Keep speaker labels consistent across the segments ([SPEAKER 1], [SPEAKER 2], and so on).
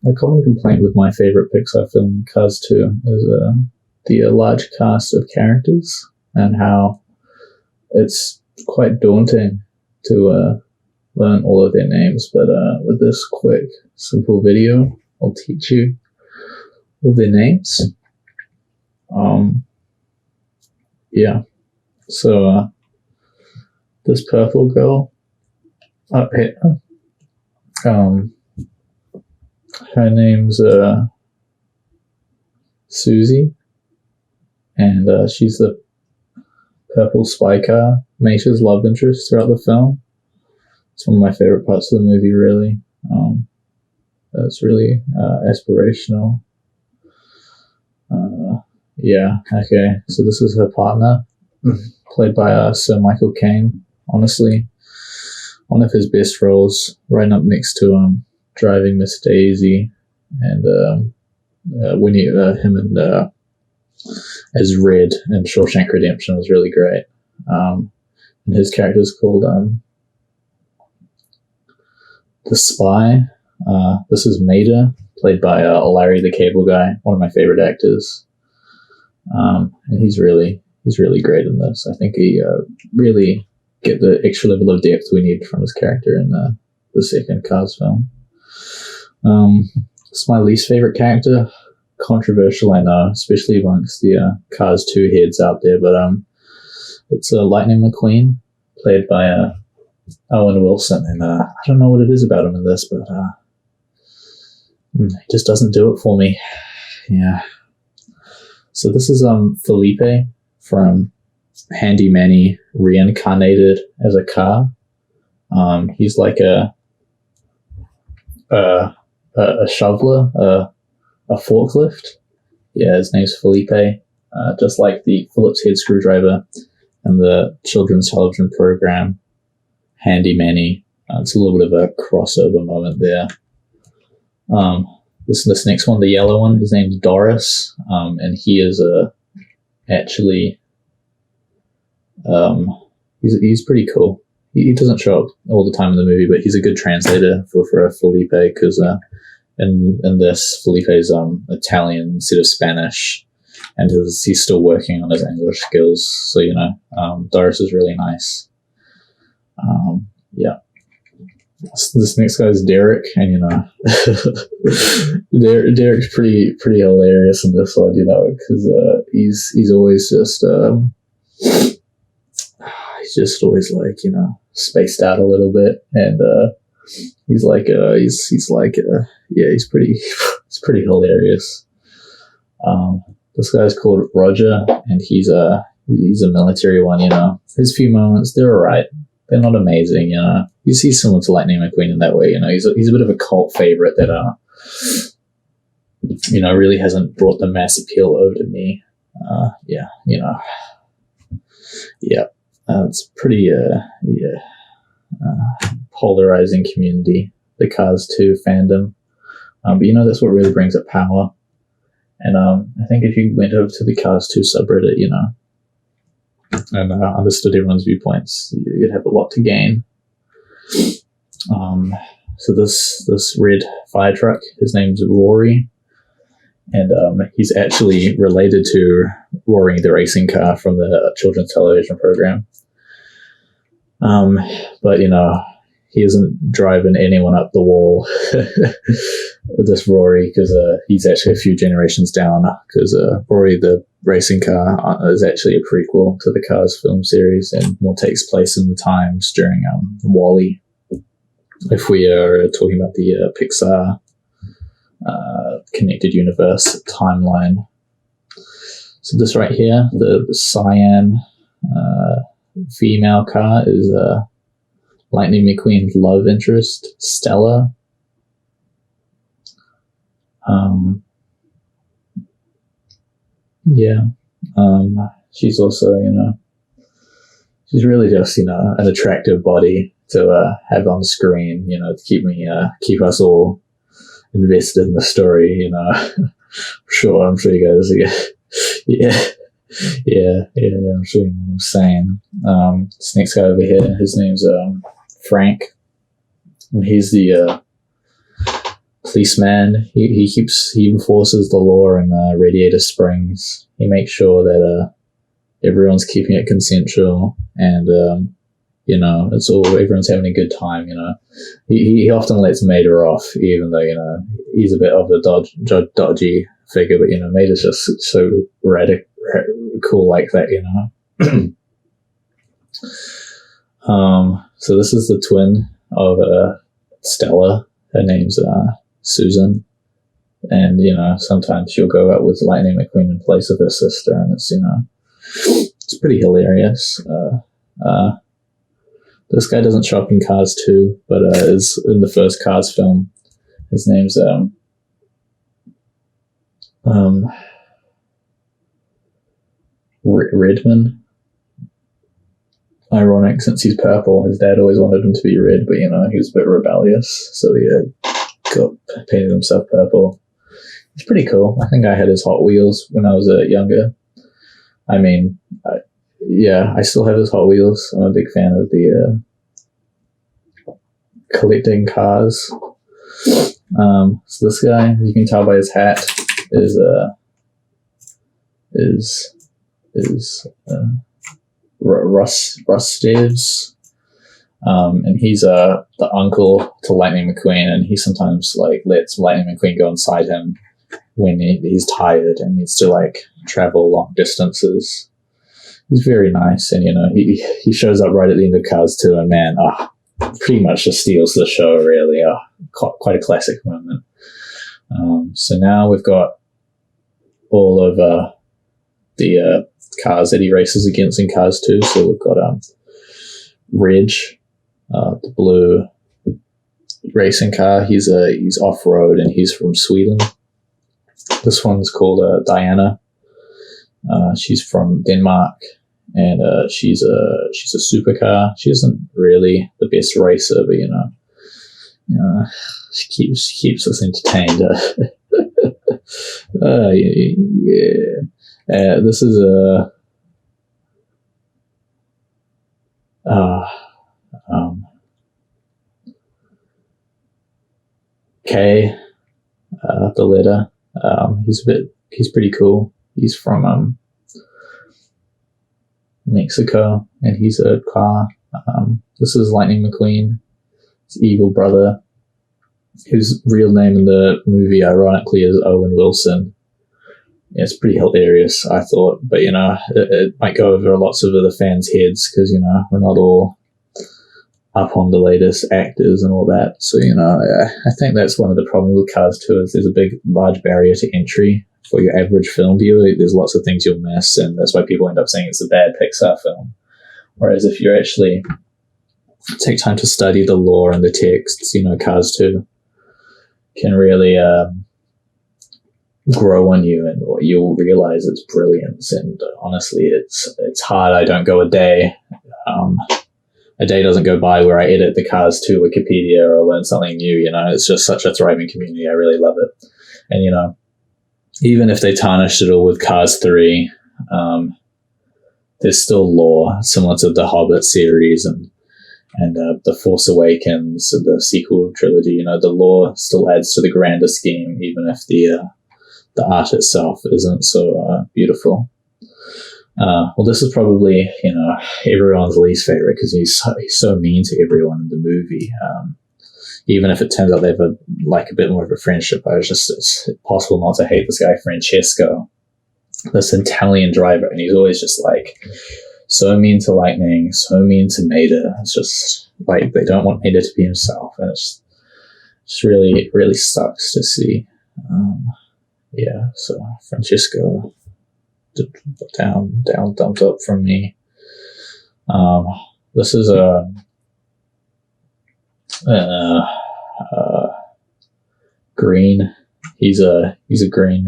[SPEAKER 1] A common complaint with my favorite Pixar film, Cars 2, is the large cast of characters and how it's quite daunting to learn all of their names. But with this quick, simple video, I'll teach you all their names. Yeah. So this purple girl up here, her name's Susie, and she's the purple spy car Maisha's love interest throughout the film. It's one of my favorite parts of the movie, really. It's really aspirational. Yeah, okay, so this is her partner, played by Sir Michael Caine. Honestly, one of his best roles, right up next to driving Miss Daisy, and when him and as Red in Shawshank Redemption was really great. And his character is called the Spy. This is Mater, played by Larry the Cable Guy, one of my favorite actors. And he's really great in this. I think he really get the extra level of depth we need from his character in the second Cars film. It's my least favorite character. Controversial, I know, especially amongst the Cars 2 heads out there, but it's Lightning McQueen, played by Owen Wilson, and I don't know what it is about him in this, but he just doesn't do it for me. Yeah. So this is Felipe from Handy Manny reincarnated as a car. He's like a shoveler, a forklift. Yeah, his name's Felipe. Just like the Phillips head screwdriver and the children's television program Handy Manny. It's a little bit of a crossover moment there. This next one, the yellow one, his name's Doris, and he is actually he's pretty cool. He doesn't show up all the time in the movie, but he's a good translator for Felipe, because in this, Felipe's Italian instead of Spanish, and he's still working on his English skills. So Doris is really nice. Yeah. This next guy is Derek, and Derek's pretty hilarious in this one, because he's always just he's just always like spaced out a little bit, and he's pretty hilarious. This guy's called Roger, and he's a military one. His few moments, they're alright. They're not amazing. You see similar to Lightning McQueen in that way. He's a bit of a cult favorite that really hasn't brought the mass appeal over to me. It's pretty polarizing community, the Cars 2 fandom. But that's what really brings up power. And I think if you went over to the Cars 2 subreddit, and understood everyone's viewpoints, you'd have a lot to gain. So this red fire truck, his name's Rory, and he's actually related to Rory the racing car from the children's television program. But he isn't driving anyone up the wall with this Rory, because he's actually a few generations down, because Rory the racing car is actually a prequel to the Cars film series and more takes place in the times during WALL-E, if we are talking about the Pixar connected universe timeline. So this right here, the cyan female car, is Lightning McQueen's love interest, Stella. She's also, she's really just, an attractive body to have on screen, to keep us all invested in the story, I'm sure you guys, yeah, I'm sure you know what I'm saying. This next guy over here, his name's Frank, and he's the policeman. He enforces the law in Radiator Springs. He makes sure that everyone's keeping it consensual, and it's all everyone's having a good time. He often lets Mater off, even though he's a bit of a dodgy figure, but Mater's just so cool like that. So this is the twin of Stella. Her name's Susan, and sometimes she'll go out with Lightning McQueen in place of her sister, and it's pretty hilarious. This guy doesn't show up in Cars 2, but is in the first Cars film. His name's Redman. Ironic, since he's purple. His dad always wanted him to be red, but he was a bit rebellious, so he painted himself purple. It's pretty cool. I think I had his Hot Wheels when I was younger. I mean, I still have his Hot Wheels. I'm a big fan of the collecting cars. So this guy, you can tell by his hat, is Russ Steves. And he's the uncle to Lightning McQueen, and he sometimes lets Lightning McQueen go inside him when he's tired and needs to travel long distances. He's very nice, and he shows up right at the end of Cars 2, and man, pretty much just steals the show. Really, quite a classic moment. So now we've got all of the cars that he races against in Cars 2. So we've got Reg, the blue racing car. He's off road, and he's from Sweden. This one's called Diana. She's from Denmark, and she's a supercar. She isn't really the best racer, but she keeps us entertained. Yeah. This is K, the letter. He's pretty cool. He's from Mexico, and he's a car. This is Lightning McQueen, his evil brother, whose real name in the movie, ironically, is Owen Wilson. Yeah, it's pretty hilarious, I thought, but it might go over lots of other fans' heads because we're not all up on the latest actors and all that. So I think that's one of the problems with Cars 2 is there's a large barrier to entry for your average film viewer. There's lots of things you'll miss, and that's why people end up saying it's a bad Pixar film. Whereas if you actually take time to study the lore and the texts, Cars 2 can really grow on you, and you'll realize its brilliance. And honestly, it's hard. I don't go a day doesn't go by where I edit the Cars 2 Wikipedia or learn something new. It's just such a thriving community. I really love it. And even if they tarnished it all with Cars 3, there's still lore similar to the Hobbit series and the Force Awakens, the sequel trilogy. The lore still adds to the grander scheme, even if the art itself isn't so beautiful. Well, this is probably everyone's least favorite because he's so mean to everyone in the movie. Even if it turns out they have a bit more of a friendship, it's impossible not to hate this guy Francesco, this Italian driver, and he's always just so mean to Lightning, so mean to Mater. It's just they don't want Mater to be himself, and it's just really, really sucks to see. So Francesco, down, thumbs up from me. This is green. He's a green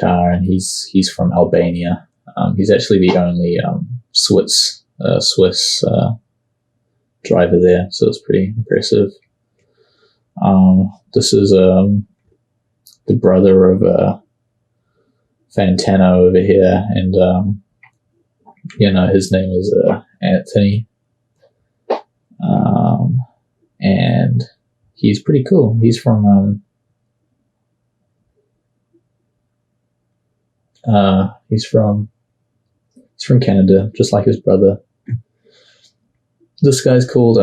[SPEAKER 1] car, and he's from Albania. He's actually the only Swiss driver there, so it's pretty impressive. This is the brother of Fantano over here, and his name is Anthony, and he's pretty cool. He's from he's from Canada, just like his brother. This guy's called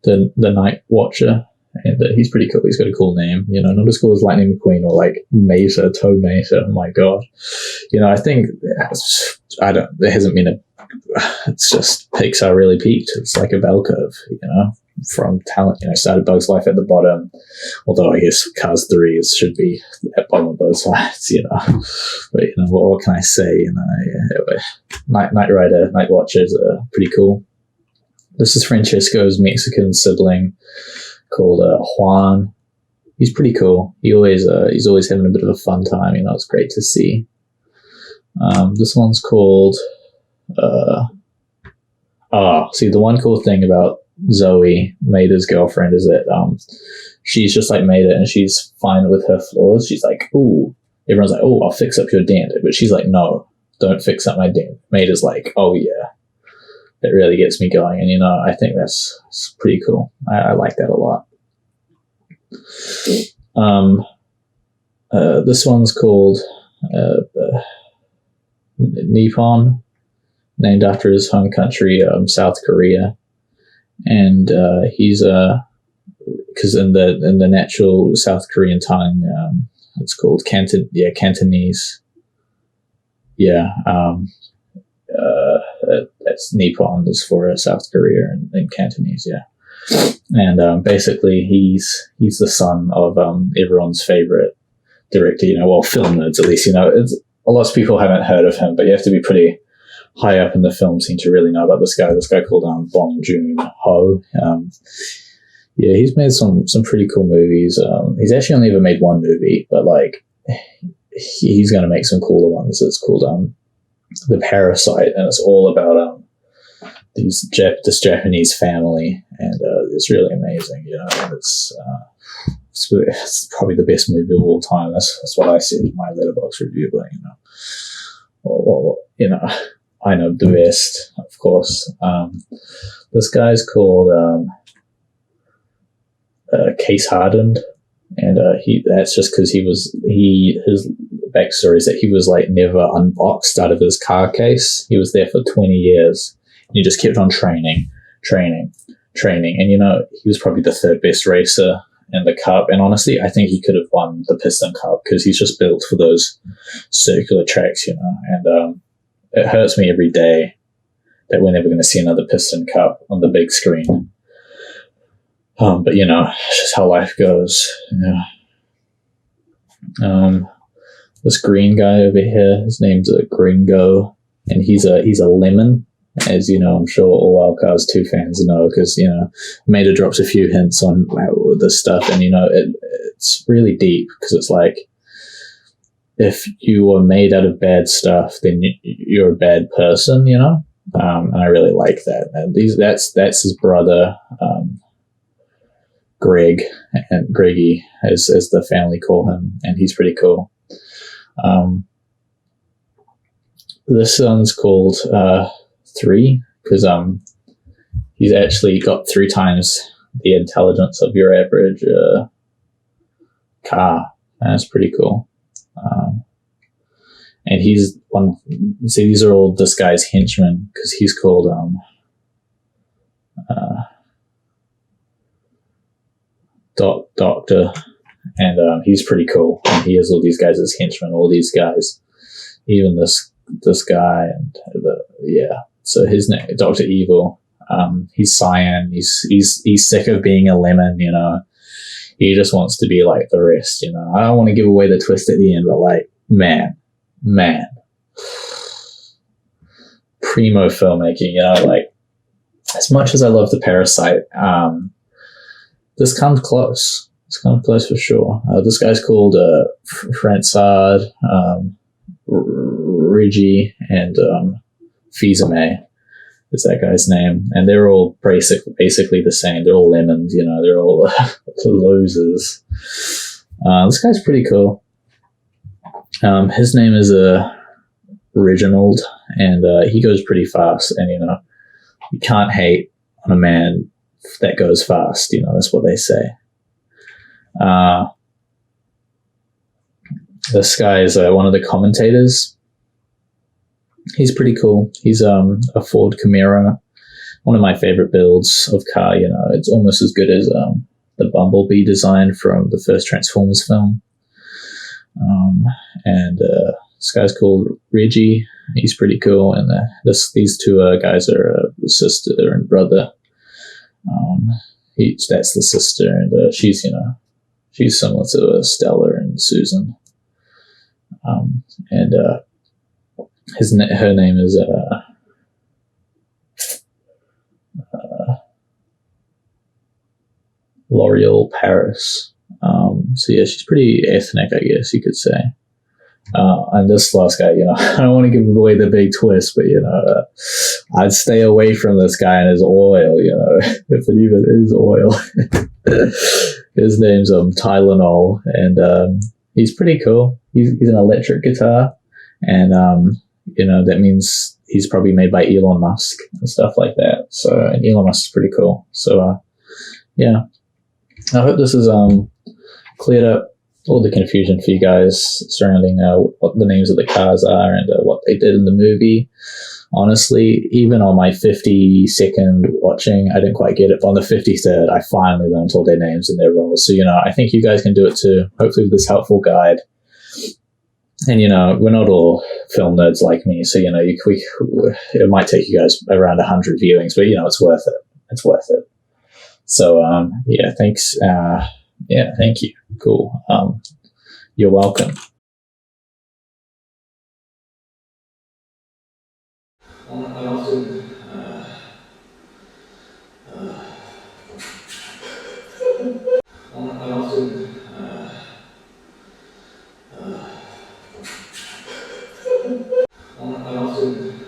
[SPEAKER 1] the Night Watcher, and he's pretty cool. He's got a cool name, not as cool as Lightning McQueen or like Mesa, Toe Mesa. Oh my god, I think there hasn't been it's just Pixar really peaked. It's like a bell curve, from talent. Started Bugs Life at the bottom, although I guess Cars 3 should be at bottom of both sides, But what can I say? Night Rider, Night Watchers are pretty cool. This is Francesco's Mexican sibling called Juan. He's pretty cool. He's always having a bit of a fun time. It's great to see. This one's called. See, the one cool thing about Zoe, Maida's girlfriend, is that she's just like Maida, and she's fine with her flaws. She's like, ooh, everyone's like, oh, I'll fix up your dent, but she's like, no, don't fix up my dent. Maida's like, oh yeah, that really gets me going, and I think that's pretty cool. I like that a lot. This one's called Nippon, named after his home country, South Korea. And he's because in the natural South Korean tongue, it's called Cantonese. That's Nippon is for South Korea in Cantonese. And basically he's the son of everyone's favorite director. Film nerds at least. It's, a lot of people haven't heard of him, but you have to be pretty high up in the film scene to really know about this guy. This guy called Bong Joon-ho. He's made some pretty cool movies. He's actually only ever made one movie, but like he's going to make some cooler ones. It's called The Parasite, and it's all about this Japanese family, and it's really amazing. It's probably the best movie of all time. That's what I said in my Letterboxd review, but I know the best, of course. This guy's called Case Hardened, and that's just because his backstory is that he was like never unboxed out of his car case. He was there for 20 years, and he just kept on training, and he was probably the third best racer in the Cup, and honestly I think he could have won the Piston Cup because he's just built for those circular tracks, and it hurts me every day that we're never going to see another Piston Cup on the big screen. But it's just how life goes. This green guy over here, his name's Gringo, and he's a lemon, as I'm sure all Wild Cars 2 fans know, because Maida drops a few hints on this stuff, and it's really deep, because it's like, if you were made out of bad stuff, then you're a bad person, and I really like that. And that's his brother, Greg, and Greggy, as the family call him, and he's pretty cool. This one's called 3, because he's actually got 3 times the intelligence of your average car. And that's pretty cool. And he's one. See, these are all this guy's henchmen, because he's called Doctor, and he's pretty cool. And he has all these guys as henchmen. All these guys, even this guy, and So his name, Dr. Evil. He's cyan. He's sick of being a lemon. He just wants to be like the rest. I don't want to give away the twist at the end, but like, man, primo filmmaking. Like, as much as I love The Parasite, this comes close. It's kind of close for sure. This guy's called Fransard, Rigi, and Fizame is that guy's name. And they're all basically the same. They're all lemons, they're all losers. This guy's pretty cool. His name is Reginald, and he goes pretty fast. And, you can't hate on a man that goes fast. That's what they say. This guy is one of the commentators. He's pretty cool. He's a Ford Camaro, one of my favorite builds of car. It's almost as good as the Bumblebee design from the first Transformers film. And this guy's called Reggie. He's pretty cool. And these two guys are sister and brother. That's the sister, and she's similar to Stella and Susan. And her name is L'Oreal Paris. So yeah, she's pretty ethnic, I guess you could say. And this last guy, I don't want to give away the big twist, but I'd stay away from this guy and his oil, if it even is oil. His name's Tylenol, and he's pretty cool. He's an electric guitar, and that means he's probably made by Elon Musk and stuff like that. So, and Elon Musk is pretty cool. So yeah, I hope this has cleared up all the confusion for you guys surrounding what the names of the cars are and what they did in the movie. Honestly, even on my 50-second watching, I didn't quite get it. But on the 53rd, I finally learned all their names and their roles. So, I think you guys can do it too, hopefully with this helpful guide. And, we're not all film nerds like me. So, it might take you guys around 100 viewings, but, it's worth it. It's worth it. So, yeah, thanks. Yeah, thank you. Cool. You're welcome. I often I often